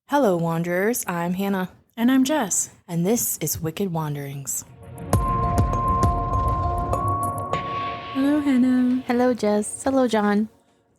Hello, Wanderers. I'm Hannah. And I'm Jess. And this is Wicked Wanderings. Hello, Hannah. Hello, Jess. Hello, John.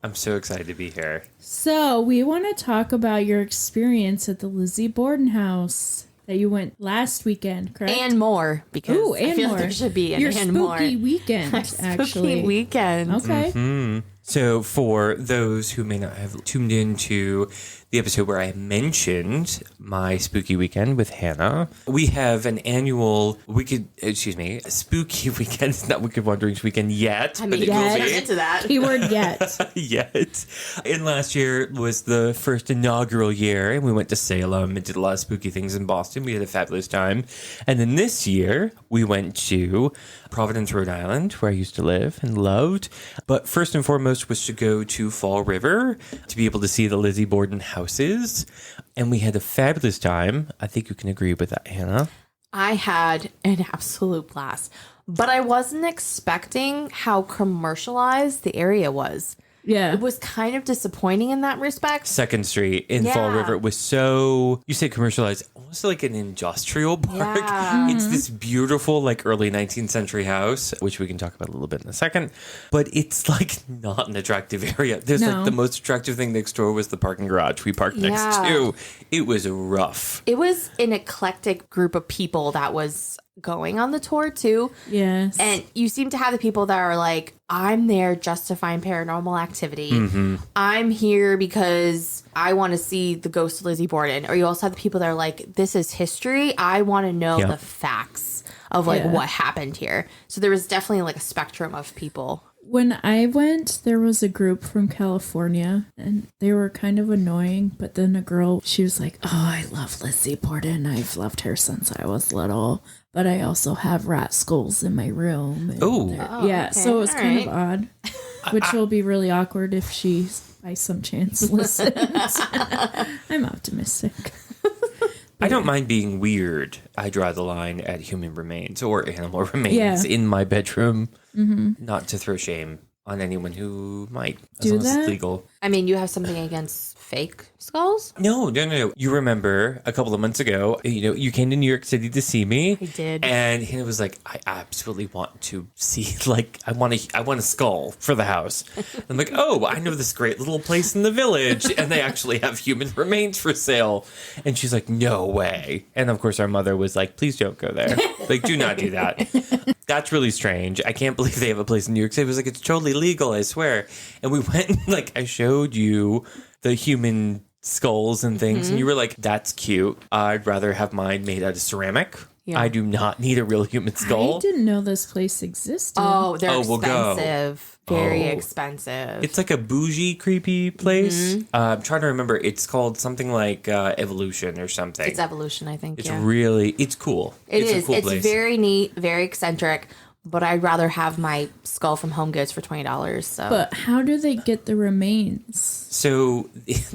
I'm so excited to be here. So, we want to talk about your experience at the Lizzie Borden House that you went last weekend, correct? And more, because I feel like there should be an your and more. spooky weekend, actually. Spooky weekend. Okay. Mm-hmm. So for those who may not have tuned into the episode where I mentioned my spooky weekend with Hannah, we have an annual spooky weekend. It's not Wicked Wanderings weekend yet. I mean, but it we'll will be. get into that. Keyword yet. Yet. And last year was the first inaugural year, and we went to Salem and did a lot of spooky things in Boston. We had a fabulous time. And then this year, we went to Providence, Rhode Island, where I used to live and loved. But first and foremost was to go to Fall River to be able to see the Lizzie Borden houses. And we had a fabulous time. I think you can agree with that, Hannah. I had an absolute blast, but I wasn't expecting how commercialized the area was. Yeah. It was kind of disappointing in that respect. 2nd Street in Fall River was so, you say commercialized, almost like an industrial park. Yeah. It's this beautiful, like early 19th century house, which we can talk about a little bit in a second. But it's like not an attractive area. There's like the most attractive thing next door was the parking garage we parked next to. It was rough. It was an eclectic group of people that was going on the tour too. Yes. And you seem to have the people that are like, I'm there just to find paranormal activity. Mm-hmm. I'm here because I want to see the ghost of Lizzie Borden. Or you also have the people that are like, this is history. I want to know the facts of like what happened here. So there was definitely like a spectrum of people. When I went, there was a group from California, and they were kind of annoying. But then a girl, she was like, oh, I love Lizzie Borden. I've loved her since I was little. But I also have rat skulls in my room. Oh. Yeah, okay. so it was All kind of odd, which will be really awkward if she, by some chance, listens. I'm optimistic. I don't mind being weird. I draw the line at human remains or animal remains in my bedroom. Mm-hmm. Not to throw shame on anyone who might, as long as it's legal. I mean, you have something against fake skulls? No. You remember a couple of months ago, you came to New York City to see me. I did. And Hannah was like, I absolutely want to see, I want a skull for the house. I'm like, oh, I know this great little place in the village. And they actually have human remains for sale. And she's like, no way. And of course, our mother was like, please don't go there. Like, do not do that. That's really strange. I can't believe they have a place in New York City. It was like, it's totally legal, I swear. And we went and I showed you the human skulls and things. And you were like, that's cute. I'd rather have mine made out of ceramic. Yeah. I do not need a real human skull. I didn't know this place existed. Oh, they're expensive. We'll go. Very expensive. It's like a bougie, creepy place. I'm trying to remember. It's called something like Evolution or something. It's Evolution, I think. It's it's cool. It's a cool It's place. very neat, very eccentric. But I'd rather have my skull from Home Goods for $20. So. But how do they get the remains? So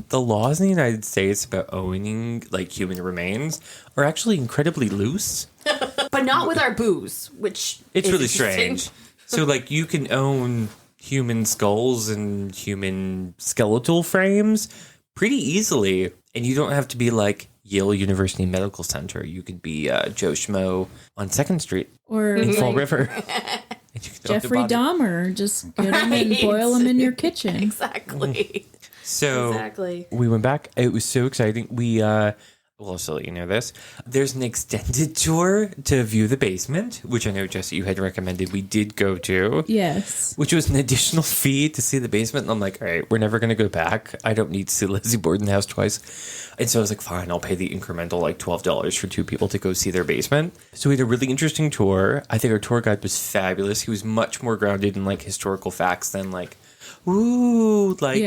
the laws in the United States about owning human remains are actually incredibly loose. But not with our booze, which it's is really interesting. strange. So you can own human skulls and human skeletal frames pretty easily. And you don't have to be like Yale University Medical Center. You could be Joe Schmo on 2nd Street or in Fall River. Jeffrey Dahmer. Just get them and boil them in your kitchen. Exactly. So we went back. It was so exciting. We'll also let you know this. There's an extended tour to view the basement, which I know, Jesse, you had recommended we did go to. Yes. Which was an additional fee to see the basement. And I'm like, all right, we're never going to go back. I don't need to see Lizzie Borden House twice. And so I was like, fine, I'll pay the incremental $12 for 2 people to go see their basement. So we had a really interesting tour. I think our tour guide was fabulous. He was much more grounded in historical facts than the and light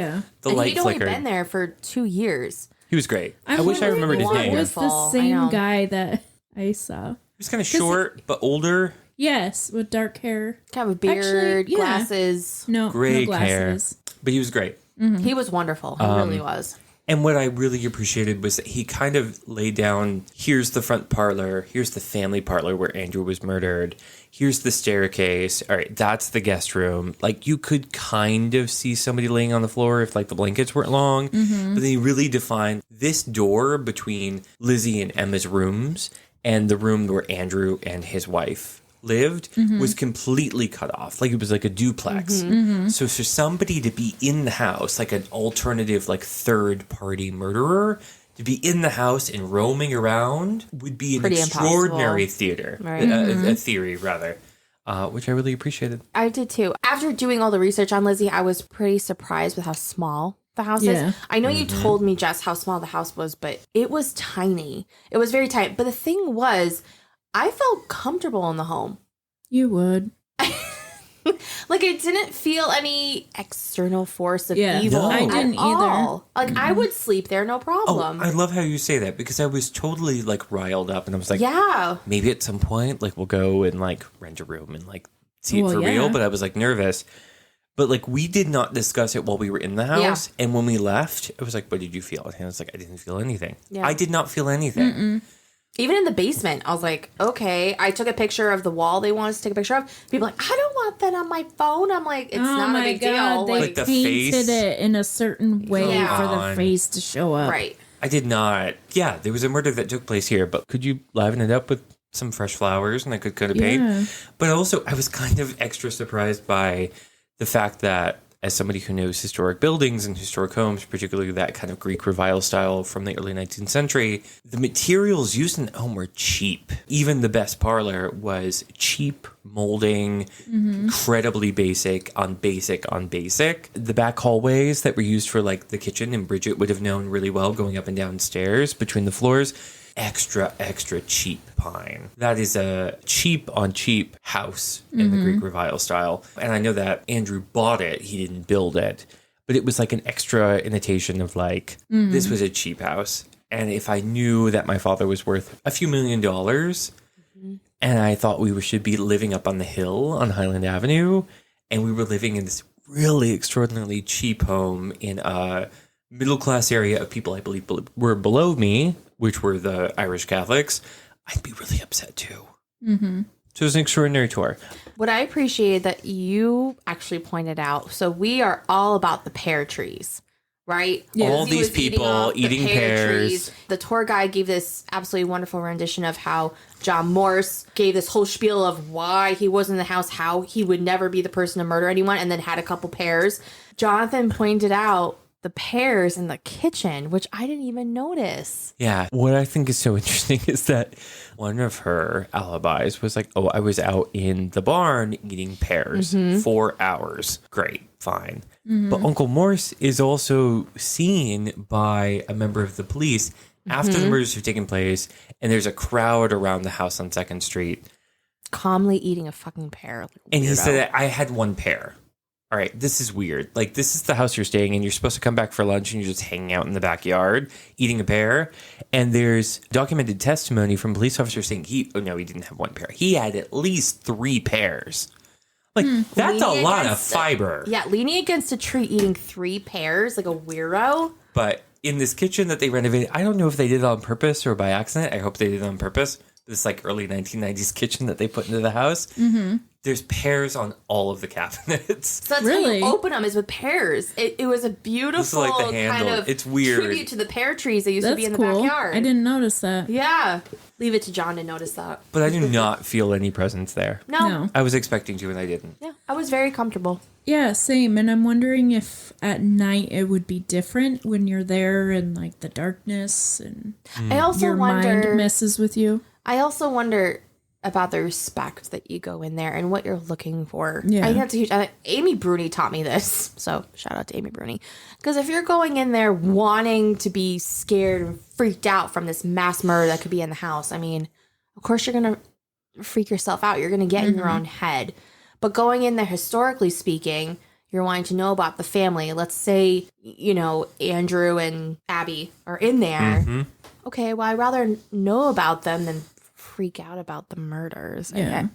he'd flicker. only been there for 2 years. He was great. I wish I remembered his name. It was the same guy that I saw. He was kind of short, but older. Yes, with dark hair. Kind of a beard, glasses. No gray glasses. hair. But he was great. Mm-hmm. He was wonderful. He really was. And what I really appreciated was that he kind of laid down, here's the front parlor, here's the family parlor where Andrew was murdered, here's the staircase, all right, that's the guest room. Like, you could kind of see somebody laying on the floor if, like, the blankets weren't long, but then he really defined this door between Lizzie and Emma's rooms and the room where Andrew and his wife lived was completely cut off. Like, it was like a duplex. So for somebody to be in the house, like an alternative, like, third-party murderer, to be in the house and roaming around would be an Pretty extraordinary impossible. a theory, rather, which I really appreciated. I did too. After doing all the research on Lizzie, I was pretty surprised with how small the house is. I know you told me, Jess, how small the house was, but it was tiny. It was very tight. But the thing was, I felt comfortable in the home. You would. Like, I didn't feel any external force of evil. No. I didn't either. Like, I would sleep there, no problem. Oh, I love how you say that, because I was totally, like, riled up, and I was like, yeah. maybe at some point, like, we'll go and, like, rent a room and, like, see it for real. But I was, like, nervous. But, like, we did not discuss it while we were in the house. And when we left, I was like, what did you feel? And I was like, I didn't feel anything. Yeah. I did not feel anything. Even in the basement, I was like, okay. I took a picture of the wall they wanted us to take a picture of. People were like, I don't want that on my phone. I'm like, it's not a big deal. They like the painted face. it in a certain way for the face to show up. Right. I did not. Yeah, there was a murder that took place here, but could you liven it up with some fresh flowers and I could kind of paint? But also, I was kind of extra surprised by the fact that, as somebody who knows historic buildings and historic homes, particularly that kind of Greek revival style from the early 19th century, the materials used in the home were cheap. Even the best parlor was cheap molding, incredibly basic on basic on basic. The back hallways that were used for, like, the kitchen, and Bridget would have known really well going up and down stairs between the floors, extra cheap pine. That is a cheap on cheap house in the Greek revival style. And I know that Andrew bought it. He didn't build it. But it was like an extra invitation of, like, this was a cheap house. And if I knew that my father was worth a few $1 million, and I thought we should be living up on the hill on Highland Avenue, and we were living in this really extraordinarily cheap home in a middle-class area of people I believe were below me, which were the Irish Catholics, I'd be really upset too. So it was an extraordinary tour. What I appreciated that you actually pointed out, so we are all about the pear trees, right? Yeah. All these people eating pears. Trees. The tour guide gave this absolutely wonderful rendition of how John Morse gave this whole spiel of why he was in the house, how he would never be the person to murder anyone, and then had a couple pears. Jonathan pointed out the pears in the kitchen, which I didn't even notice. Yeah. What I think is so interesting is that one of her alibis was like, oh, I was out in the barn eating pears 4 hours. Great. Fine. But Uncle Morse is also seen by a member of the police after the murders have taken place, and there's a crowd around the house on 2nd Street. Calmly eating a fucking pear. Like, and he said, I had one pear. All right, this is weird. Like, this is the house you're staying in. You're supposed to come back for lunch and you're just hanging out in the backyard eating a pear. And there's documented testimony from police officers saying he didn't have one pear. He had at least 3 pears. Like, that's a lot of fiber. Yeah, leaning against a tree eating 3 pears like a weirdo. But in this kitchen that they renovated, I don't know if they did it on purpose or by accident. I hope they did it on purpose. This, like, early 1990s kitchen that they put into the house. There's pears on all of the cabinets. So that's how you open them, is with pears. It was a beautiful like the handle. kind of it's weird. tribute to the pear trees that used to be in the backyard. I didn't notice that. Yeah. Leave it to John to notice that. But I do not feel any presence there. No. I was expecting to and I didn't. Yeah, I was very comfortable. Yeah, same. And I'm wondering if at night it would be different when you're there in, like, the darkness and I also your mind messes with you. I also wonder about the respect that you go in there and what you're looking for. Yeah. I think that's a huge... Amy Bruni taught me this. So shout out to Amy Bruni. Because if you're going in there wanting to be scared and freaked out from this mass murder that could be in the house, I mean, of course you're going to freak yourself out. You're going to get in your own head. But going in there, historically speaking, you're wanting to know about the family. Let's say, Andrew and Abby are in there. Okay, well, I'd rather know about them than freak out about the murders. Yeah.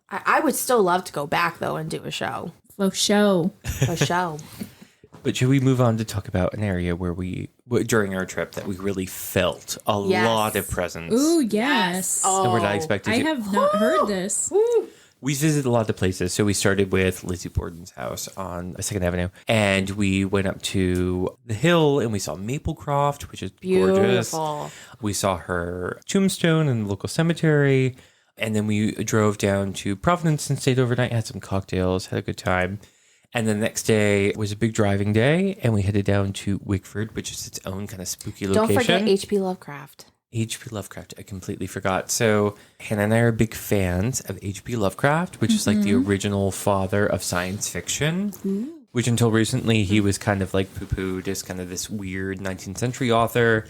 I would still love to go back though and do a show. For show. A show. But should we move on to talk about an area where during our trip, that we really felt a lot of presence? Ooh, yes. And we're not expecting I have not heard this. We visited a lot of places. So we started with Lizzie Borden's house on 2nd Avenue. And we went up to the hill and we saw Maplecroft, which is gorgeous. We saw her tombstone in the local cemetery. And then we drove down to Providence and stayed overnight, had some cocktails, had a good time. And the next day was a big driving day, and we headed down to Wickford, which is its own kind of spooky location. Don't forget H.P. Lovecraft. H.P. Lovecraft, I completely forgot. So Hannah and I are big fans of H.P. Lovecraft, which is like the original father of science fiction, which until recently he was kind of like poo-pooed as kind of this weird 19th century author.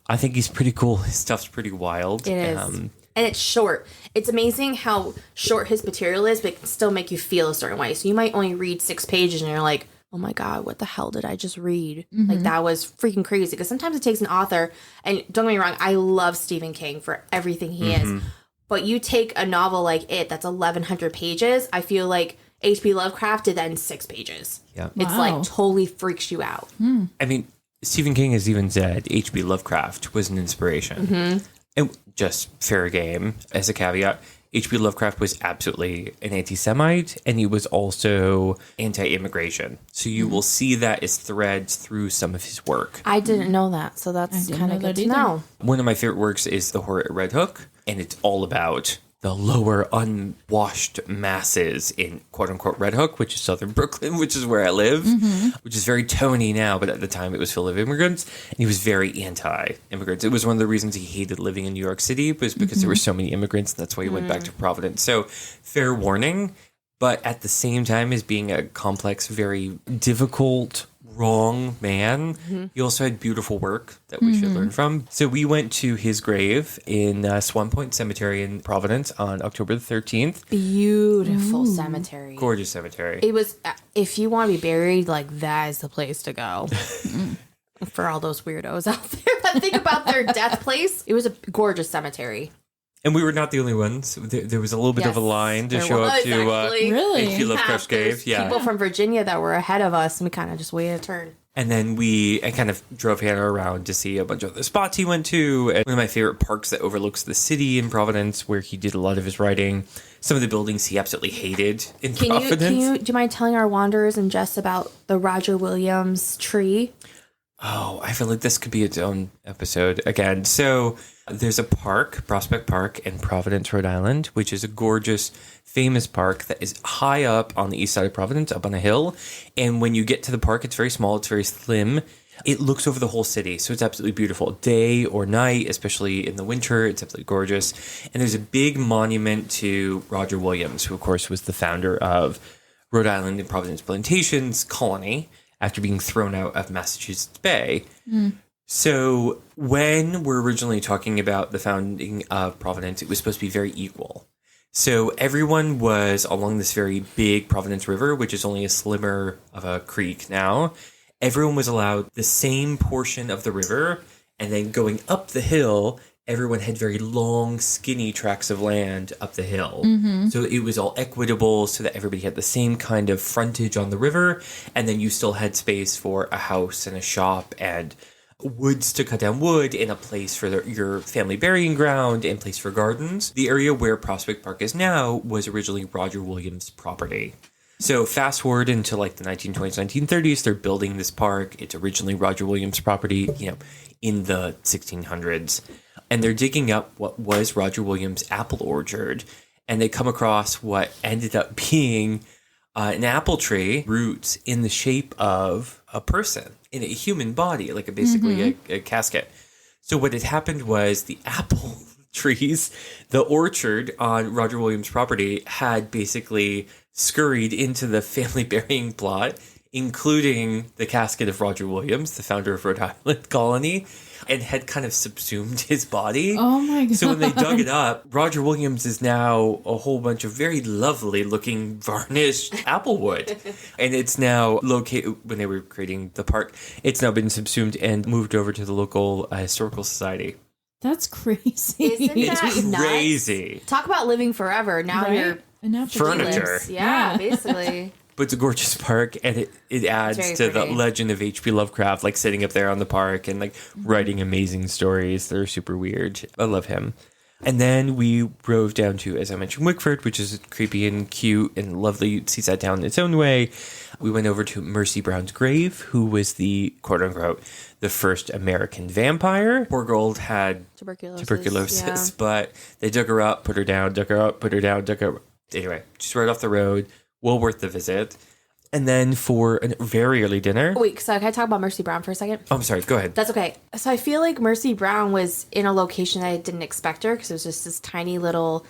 I think he's pretty cool. His stuff's pretty wild. It is. And it's short. It's amazing how short his material is, but it can still make you feel a certain way. So you might only read 6 pages and you're like, oh my God, what the hell did I just read? Like, that was freaking crazy. Because sometimes it takes an author, and don't get me wrong, I love Stephen King for everything he is. But you take a novel like it that's 1,100 pages, I feel like H.P. Lovecraft did that in 6 pages. Yeah. It's like totally freaks you out. I mean, Stephen King has even said H.P. Lovecraft was an inspiration. And just fair game as a caveat, H.P. Lovecraft was absolutely an anti-Semite, and he was also anti-immigration. So you will see that as threads through some of his work. I didn't know that, so that's kind of good to know. One of my favorite works is The Horror at Red Hook, and it's all about the lower unwashed masses in quote-unquote Red Hook, which is southern Brooklyn, which is where I live, which is very Tony now, but at the time it was full of immigrants, and he was very anti-immigrants. It was one of the reasons he hated living in New York City, was because there were so many immigrants, and that's why he went back to Providence. So, fair warning, but at the same time as being a complex, very difficult, wrong man, he also had beautiful work that we should learn from. So we went to his grave in Swan Point Cemetery in Providence on October the 13th. Beautiful cemetery. Gorgeous cemetery. It was, if you want to be buried, like, that is the place to go. For all those weirdos out there that think about their death place. It was a gorgeous cemetery. And we were not the only ones. There was a little bit of a line to show up to H.P. Lovecraft's grave. Yeah. People from Virginia that were ahead of us, and we kind of just waited a turn. And then I kind of drove Hannah around to see a bunch of other spots he went to. And one of my favorite parks that overlooks the city in Providence, where he did a lot of his writing. Some of the buildings he absolutely hated in Providence. Do you mind telling our wanderers and Jess about the Roger Williams tree? Oh, I feel like this could be its own episode again. So there's a park, Prospect Park in Providence, Rhode Island, which is a gorgeous, famous park that is high up on the east side of Providence, up on a hill. And when you get to the park, it's very small, it's very slim. It looks over the whole city, so it's absolutely beautiful. Day or night, especially in the winter, it's absolutely gorgeous. And there's a big monument to Roger Williams, who, of course, was the founder of Rhode Island and Providence Plantations Colony, after being thrown out of Massachusetts Bay. So when we're originally talking about the founding of Providence, it was supposed to be very equal. So everyone was along this very big Providence River, which is only a slimmer of a creek now. Everyone was allowed the same portion of the river, and then going up the hill, everyone had very long, skinny tracts of land up the hill. So it was all equitable so that everybody had the same kind of frontage on the river. And then you still had space for a house and a shop and woods to cut down wood and a place for your family burying ground and place for gardens. The area where Prospect Park is now was originally Roger Williams' property. So fast forward into like the 1920s, 1930s, they're building this park. It's originally Roger Williams' property, in the 1600s. And they're digging up what was Roger Williams' apple orchard. And they come across what ended up being an apple tree, roots in the shape of a person, in a human body, like basically a casket. So what had happened was the apple trees, the orchard on Roger Williams' property had basically scurried into the family burying plot, including the casket of Roger Williams, the founder of Rhode Island Colony, and had kind of subsumed his body. Oh my God. So when they dug it up, Roger Williams is now a whole bunch of very lovely looking varnished applewood. And it's now located, when they were creating the park, it's now been subsumed and moved over to the local historical society. That's crazy. Isn't that It's crazy. Talk about living forever. Now Right? you're Enough Furniture. Yeah, basically. But it's a gorgeous park, and it adds to the legend of H.P. Lovecraft, like sitting up there on the park and like writing amazing stories that are super weird. I love him. And then we drove down to, as I mentioned, Wickford, which is creepy and cute and lovely seaside town in its own way. We went over to Mercy Brown's grave, who was the, quote unquote, the first American vampire. Poor girl had tuberculosis, but they dug her up, put her down, dug her up, put her down, dug her up. Anyway, just right off the road. Well worth the visit. And then for a very early dinner. Wait, so can I talk about Mercy Brown for a second? Oh, I'm sorry. Go ahead. That's okay. So I feel like Mercy Brown was in a location I didn't expect her because it was just this tiny little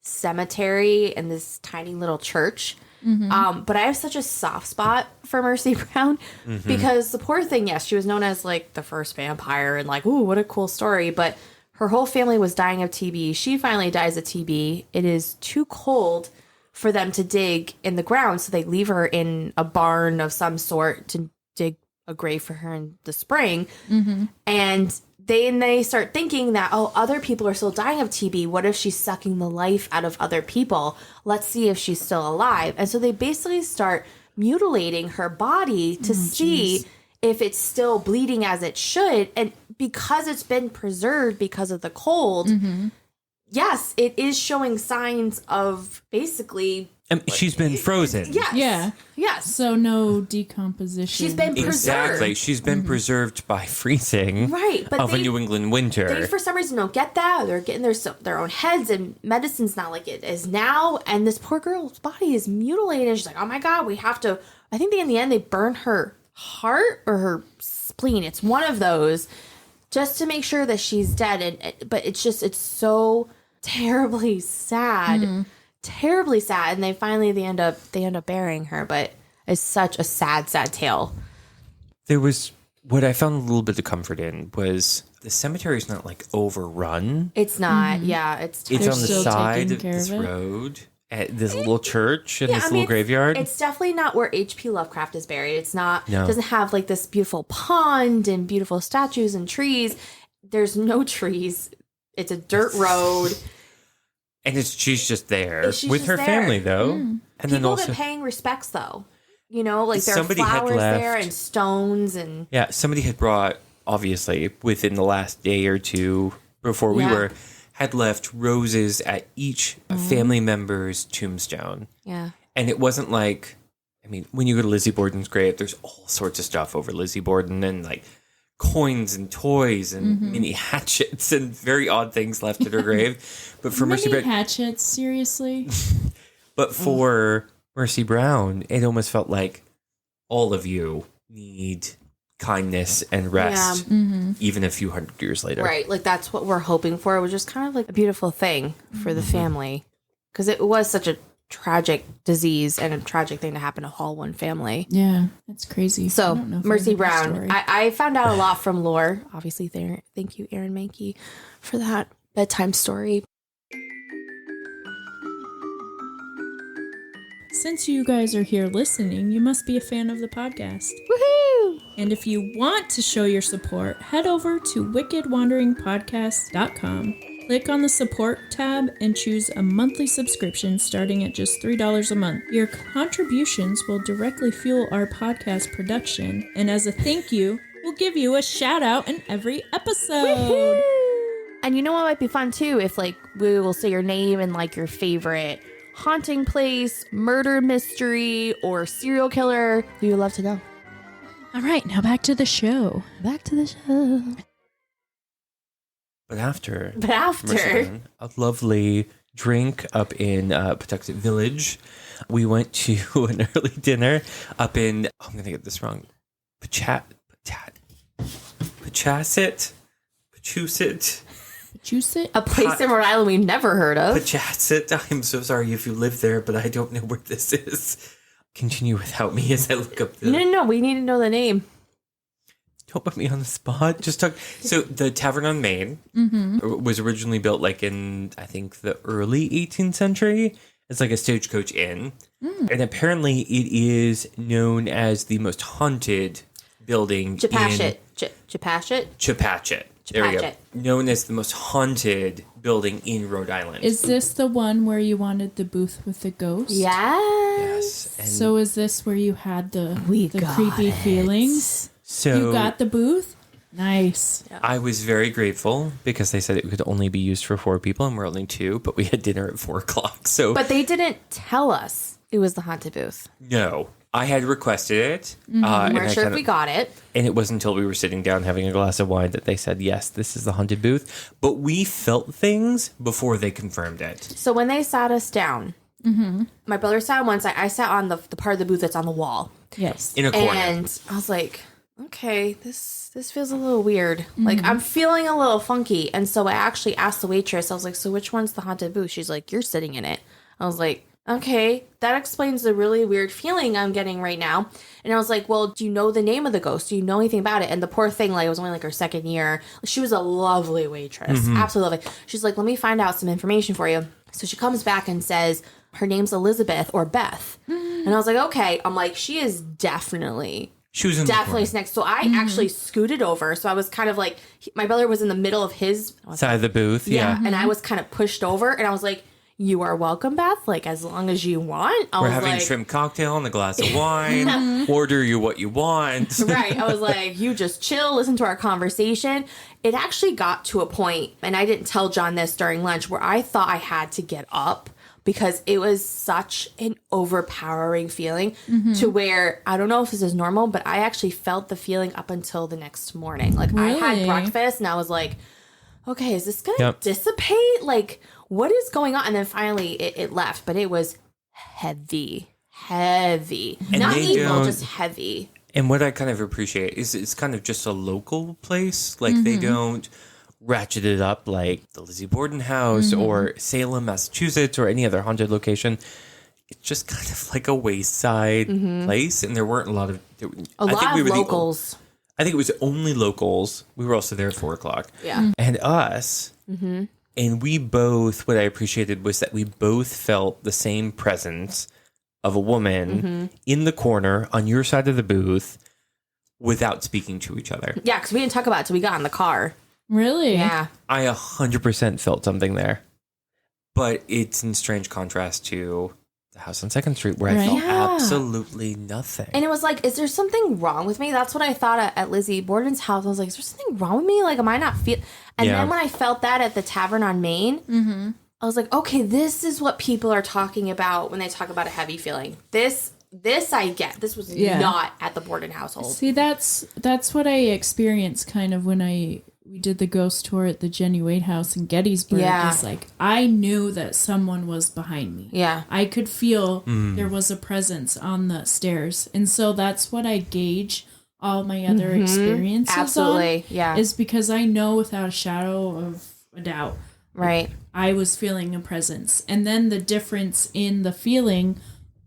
cemetery and this tiny little church. Mm-hmm. But I have such a soft spot for Mercy Brown because the poor thing, yes, she was known as like the first vampire and like, ooh, what a cool story. But her whole family was dying of TB. She finally dies of TB. It is too cold for them to dig in the ground, so they leave her in a barn of some sort to dig a grave for her in the spring. Mm-hmm. And they start thinking that, oh, other people are still dying of TB. What if she's sucking the life out of other people? Let's see if she's still alive. And so they basically start mutilating her body to see if it's still bleeding as it should. And because it's been preserved because of the cold, yes, it is showing signs of basically... she's been frozen. Yes. Yeah. Yes. So no decomposition. She's been preserved. Exactly. She's been preserved by freezing of a New England winter. They, for some reason, don't get that. They're getting their own heads, and medicine's not like it is now. And this poor girl's body is mutilated. She's like, oh my God, we have to... I think in the end, they burn her heart or her spleen. It's one of those just to make sure that she's dead. But it's so... terribly sad, terribly sad, and they end up burying her. But it's such a sad tale. There was what I found a little bit of comfort in was the cemetery is not like overrun. It's not. Yeah, it's on the side of this road at this little church and this little graveyard. It's definitely not where H.P. Lovecraft is buried. It's not. No. It doesn't have like this beautiful pond and beautiful statues and trees. There's no trees. It's a dirt road. And she's just there with her family, though. And people then also have been paying respects, though. You know, like there are flowers there and stones and... Yeah, somebody had brought, obviously, within the last day or two before we were, had left roses at each family member's tombstone. Yeah. And it wasn't like... I mean, when you go to Lizzie Borden's grave, there's all sorts of stuff over Lizzie Borden and, like, coins and toys and mini hatchets and very odd things left at her grave. But for Mercy Brown, hatchets, seriously. But for Mercy Brown, it almost felt like all of you need kindness and rest, even a few hundred years later. Right, like that's what we're hoping for. It was just kind of like a beautiful thing for the family because it was such a tragic disease and a tragic thing to happen to all one family. Yeah, that's crazy. So Mercy Brown, I found out a lot from lore. Obviously, thank you, Aaron Mankey, for that bedtime story. Since you guys are here listening, you must be a fan of the podcast. Woohoo! And if you want to show your support, head over to wickedwanderingpodcast.com. Click on the support tab and choose a monthly subscription starting at just $3 a month. Your contributions will directly fuel our podcast production, and as a thank you, we'll give you a shout out in every episode. Woo-hoo! And you know what might be fun too? If like we will say your name and like your favorite haunting place, murder mystery, or serial killer, we would love to know. All right, now back to the show. But after a lovely drink up in Pawtucket Village, we went to an early dinner up in, I'm going to get this wrong, Pachusett? A place in Rhode Island we've never heard of. Pachusett. I'm so sorry if you live there, but I don't know where this is. Continue without me as I look up the... No, we need to know the name. Don't put me on the spot. Just talk. So the Tavern on Main was originally built like in, I think, the early 18th century. It's like a stagecoach inn. And apparently it is known as the most haunted building Chepachet. in... Chepachet. There we go. Chepachet. Known as the most haunted building in Rhode Island. Is this the one where you wanted the booth with the ghost? Yes. And So is this where you had the got creepy feelings? so You got the booth? Nice. I was very grateful because they said it could only be used for 4 people and we're only 2, but we had dinner at 4:00. So But they didn't tell us it was the haunted booth. no, I had requested it. We and weren't I sure if kinda- we got it. And it wasn't until we were sitting down having a glass of wine that they said, yes, this is the haunted booth. But we felt things before they confirmed it. So when they sat us down, my brother sat on one side. I sat on the part of the booth that's on the wall. Yes. In a corner. And I was like, okay, this feels a little weird. Like, I'm feeling a little funky. And so I actually asked the waitress, I was like, so which one's the haunted booth? She's like, you're sitting in it. I was like, okay, that explains the really weird feeling I'm getting right now. And I was like, well, do you know the name of the ghost? Do you know anything about it? And the poor thing, like, it was only like her second year. She was a lovely waitress. Absolutely lovely. She's like, let me find out some information for you. So she comes back and says, her name's Elizabeth or Beth. And I was like, okay. I'm like, she is definitely She was in definitely the corner. next. So I actually scooted over. So I was kind of like, my brother was in the middle of his Side of the booth, yeah. and I was kind of pushed over, and I was like, you are welcome, Beth, like as long as you want. I We're was having like, shrimp cocktail and a glass of wine. Order you what you want. right. I was like, you just chill, listen to our conversation. It actually got to a point, and I didn't tell John this during lunch, where I thought I had to get up because it was such an overpowering feeling to where, I don't know if this is normal, but I actually felt the feeling up until the next morning. Like, I had Really? breakfast and I was like, okay, is this going to Yep. dissipate? Like, what is going on? And then finally it left, but it was heavy. And Not they evil, don't- just heavy. And what I kind of appreciate is it's kind of just a local place. Like, they don't ratchet it up like the Lizzie Borden House or Salem, Massachusetts, or any other haunted location. It's just kind of like a wayside place, and there weren't a lot of... A lot of locals. I think it was only locals. We were also there at 4:00. Yeah. And us. And we both, what I appreciated was that we both felt the same presence of a woman in the corner on your side of the booth without speaking to each other. Yeah, because we didn't talk about it till we got in the car. Really? Yeah. I 100% felt something there. But it's in strange contrast to the house on 2nd Street where I Right. felt Yeah. absolutely nothing. And it was like, is there something wrong with me? That's what I thought at Lizzie Borden's house. I was like, is there something wrong with me? Like, am I not feel? And Yeah. then when I felt that at the Tavern on Main, I was like, okay, this is what people are talking about when they talk about a heavy feeling. This I get. This was not at the Borden household. See, that's what I experienced kind of when we did the ghost tour at the Jenny Wade house in Gettysburg. Yeah. It's like, I knew that someone was behind me. Yeah. I could feel there was a presence on the stairs. And so that's what I gauge all my other experiences Absolutely. on. Yeah. Is because I know without a shadow of a doubt Right. I was feeling a presence. And then the difference in the feeling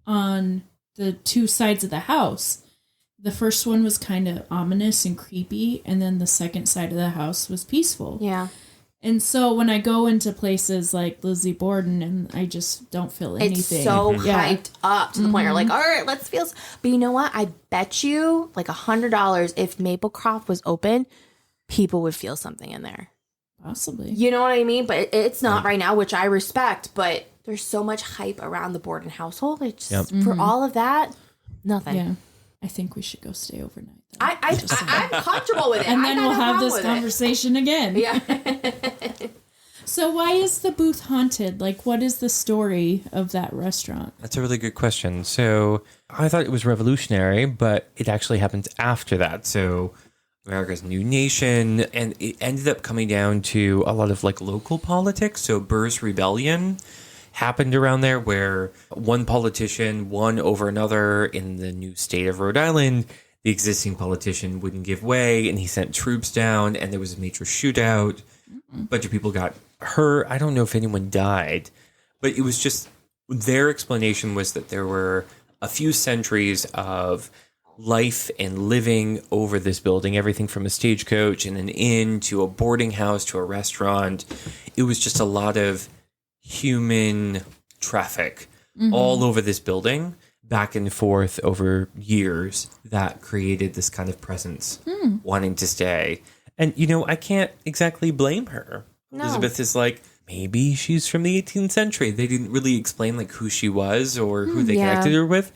on the two sides of the house. The first one was kind of ominous and creepy, and then the second side of the house was peaceful. Yeah. And so when I go into places like Lizzie Borden and I just don't feel anything. It's so Yeah. hyped up to the point where like, all right, let's feel. But you know what? I bet you like $100 if Maplecroft was open, people would feel something in there. Possibly. You know what I mean? But it's not right now, which I respect. But there's so much hype around the Borden household. It's just, for all of that, nothing. Yeah. I think we should go stay overnight. Then. I'm comfortable with it. And I then got we'll no have problem this with conversation again. it. Yeah. So why is the booth haunted? Like, what is the story of that restaurant? That's a really good question. So I thought it was revolutionary, but it actually happens after that. So America's new nation, and it ended up coming down to a lot of like local politics. So Burr's Rebellion happened around there where one politician won over another in the new state of Rhode Island. The existing politician wouldn't give way, and he sent troops down, and there was a major shootout. A bunch of people got hurt. I don't know if anyone died, but it was just their explanation was that there were a few centuries of life and living over this building, everything from a stagecoach and an inn to a boarding house to a restaurant. It was just a lot of human traffic all over this building, back and forth over years, that created this kind of presence wanting to stay. And, I can't exactly blame her. No. Elizabeth is like, maybe she's from the 18th century. They didn't really explain, like, who she was or who they connected her with.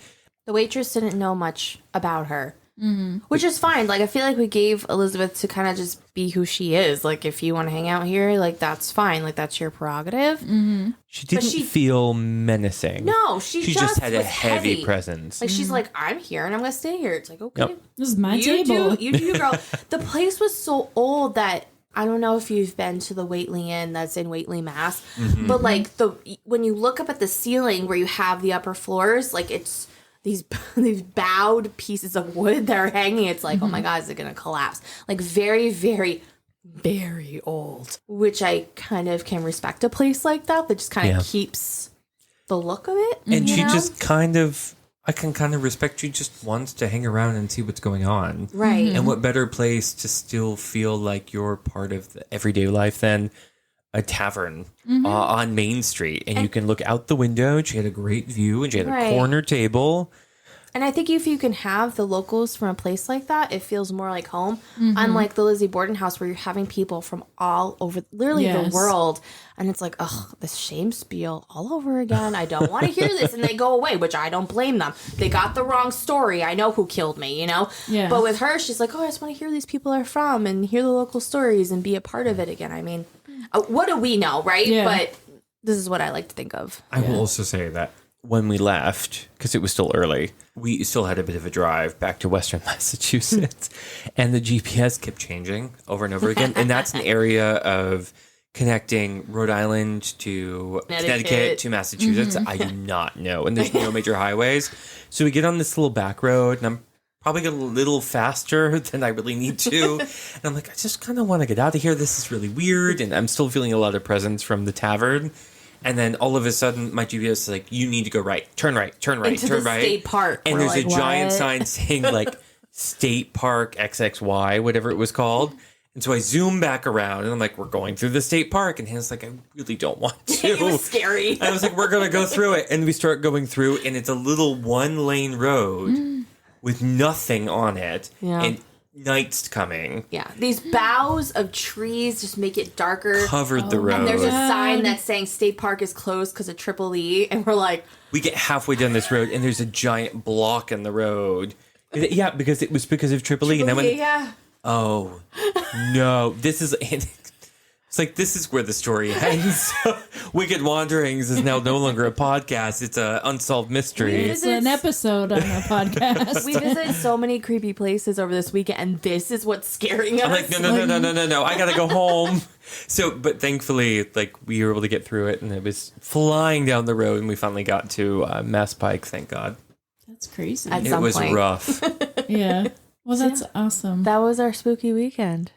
The waitress didn't know much about her. Mm-hmm. Which is fine. Like, I feel like we gave Elizabeth to kind of just be who she is. Like, if you want to hang out here, like, that's fine. Like, that's your prerogative. Mm-hmm. She didn't feel menacing. No, she just had a heavy presence. Like, she's like, I'm here and I'm going to stay here. It's like, okay. Yep. This is my table. You do, girl. The place was so old that I don't know if you've been to the Whately Inn that's in Whately, Mass. Mm-hmm. But, like, when you look up at the ceiling where you have the upper floors, like, it's these bowed pieces of wood that are hanging. It's like, oh my God, is it going to collapse? Like, very, very, very old. Which I kind of can respect a place like that just kind of keeps the look of it. And she just I can kind of respect she just wants to hang around and see what's going on. Right. And what better place to still feel like you're part of the everyday life than a tavern on Main Street. And you can look out the window. She had a great view and she had a corner table. And I think if you can have the locals from a place like that, it feels more like home. Unlike the Lizzie Borden House where you're having people from all over, literally the world. And it's like, ugh, this shame spiel all over again. I don't want to hear this. And they go away, which I don't blame them. They got the wrong story. I know who killed me, Yeah. But with her, she's like, oh, I just want to hear these people are from and hear the local stories and be a part of it again. I mean, what do we know, right? Yeah. But this is what I like to think of. I will also say that when we left, because it was still early, we still had a bit of a drive back to Western Massachusetts, and the GPS kept changing over and over again. And that's an area of connecting Rhode Island to Connecticut to Massachusetts. I do not know. And there's no major highways. So we get on this little back road, and I'm probably a little faster than I really need to. And I'm like, I just kind of want to get out of here. This is really weird. And I'm still feeling a lot of presence from the tavern. And then all of a sudden, my GPS is like, you need to go right. Turn right, turn right, into turn the right. State Park. And there's a giant sign saying, like, State Park XXY, whatever it was called. And so I zoom back around, and I'm like, we're going through the State Park. And Hannah's like, I really don't want to. It was scary. And I was like, we're going to go through it. And we start going through, and it's a little one-lane road with nothing on it. Yeah. And night's coming. Yeah. These boughs of trees just make it darker. Covered the road. And there's a sign that's saying State Park is closed because of Triple E. And we're like... We get halfway down this road and there's a giant block in the road. Yeah, because it was because of Triple E. And I went, oh, no. This is... It's like, this is where the story ends. Wicked Wanderings is now no longer a podcast. It's an unsolved mystery. It's an episode on our podcast. We visited so many creepy places over this weekend, and this is what's scaring us. I'm like, no. I got to go home. But thankfully, like, we were able to get through it, and it was flying down the road, and we finally got to Mass Pike, thank God. That's crazy. It was rough. Yeah. Well, that's awesome. That was our spooky weekend.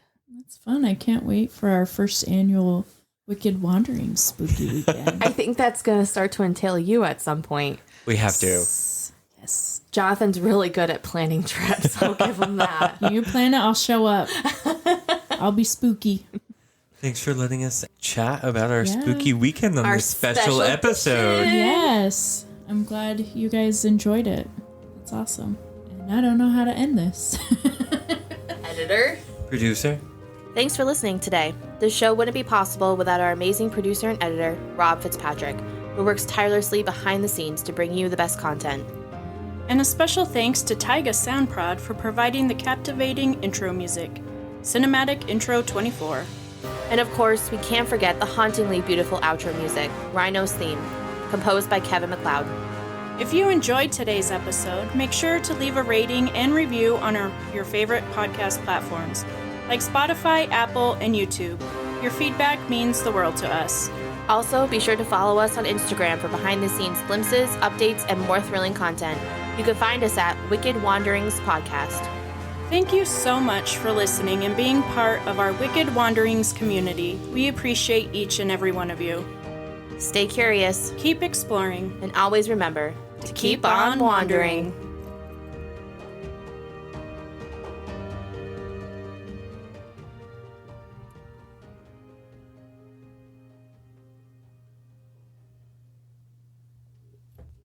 It's fun. I can't wait for our first annual Wicked Wanderings spooky weekend. I think that's going to start to entail you at some point. We have to. Yes. Jonathan's really good at planning trips. I'll give him that. You plan it, I'll show up. I'll be spooky. Thanks for letting us chat about our spooky weekend on this special episode. Yes. I'm glad you guys enjoyed it. It's awesome. And I don't know how to end this. Editor. Producer. Thanks for listening today. This show wouldn't be possible without our amazing producer and editor, Rob Fitzpatrick, who works tirelessly behind the scenes to bring you the best content. And a special thanks to Taiga Soundprod for providing the captivating intro music, Cinematic Intro 24. And of course, we can't forget the hauntingly beautiful outro music, Rhino's Theme, composed by Kevin MacLeod. If you enjoyed today's episode, make sure to leave a rating and review on your favorite podcast platforms, like Spotify, Apple, and YouTube. Your feedback means the world to us. Also, be sure to follow us on Instagram for behind-the-scenes glimpses, updates, and more thrilling content. You can find us at Wicked Wanderings Podcast. Thank you so much for listening and being part of our Wicked Wanderings community. We appreciate each and every one of you. Stay curious, keep exploring, and always remember to keep on wandering.